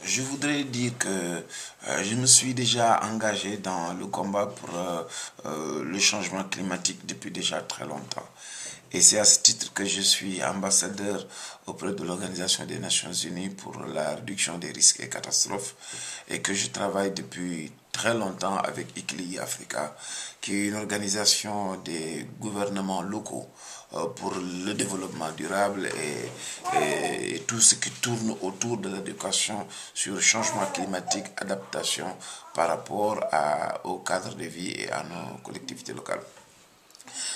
Je voudrais dire que je me suis déjà engagé dans le combat pour le changement climatique depuis déjà très longtemps. Et c'est à ce titre que je suis ambassadeur auprès de l'Organisation des Nations Unies pour la réduction des risques et catastrophes et que je travaille depuis très longtemps avec ICLEI Africa, qui est une organisation des gouvernements locaux pour le développement durable et tout ce qui tourne autour de l'éducation sur le changement climatique, adaptation par rapport au cadre de vie et à nos collectivités locales.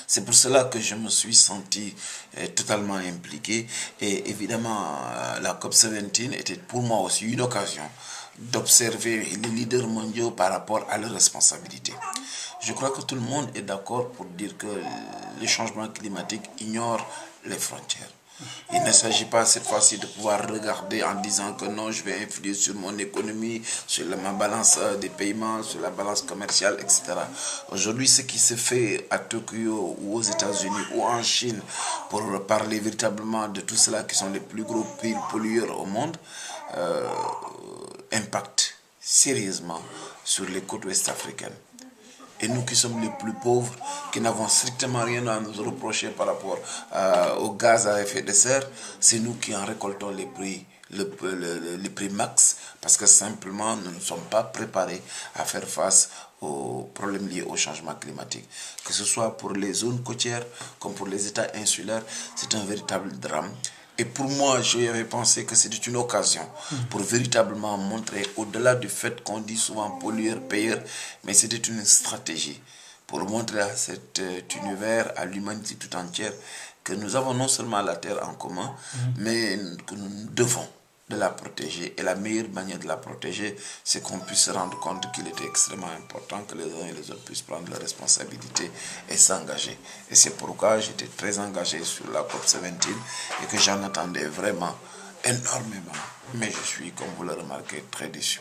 C'est pour cela que je me suis senti totalement impliqué et évidemment la COP17 était pour moi aussi une occasion d'observer les leaders mondiaux par rapport à leurs responsabilités. Je crois que tout le monde est d'accord pour dire que le changement climatique ignore les frontières. Il ne s'agit pas cette fois-ci de pouvoir regarder en disant que non, je vais influer sur mon économie, sur ma balance des paiements, sur la balance commerciale, etc. Aujourd'hui, ce qui se fait à Tokyo ou aux États-Unis ou en Chine pour parler véritablement de tout cela qui sont les plus gros pays pollueurs au monde, impacte sérieusement sur les côtes ouest africaines. Et nous qui sommes les plus pauvres, qui n'avons strictement rien à nous reprocher par rapport au gaz à effet de serre, c'est nous qui en récoltons les prix, les prix max, parce que simplement nous ne sommes pas préparés à faire face aux problèmes liés au changement climatique. Que ce soit pour les zones côtières comme pour les États insulaires, c'est un véritable drame. Et pour moi, j'avais pensé que c'était une occasion pour véritablement montrer, au-delà du fait qu'on dit souvent pollueur-payeur, mais c'était une stratégie pour montrer à cet univers, à l'humanité tout entière, que nous avons non seulement la Terre en commun, mais que nous devons de la protéger. Et la meilleure manière de la protéger, c'est qu'on puisse se rendre compte qu'il était extrêmement important que les uns et les autres puissent prendre leurs responsabilités et s'engager. Et c'est pourquoi j'étais très engagé sur la COP17 et que j'en attendais vraiment énormément. Mais je suis, comme vous le remarquez, très déçu.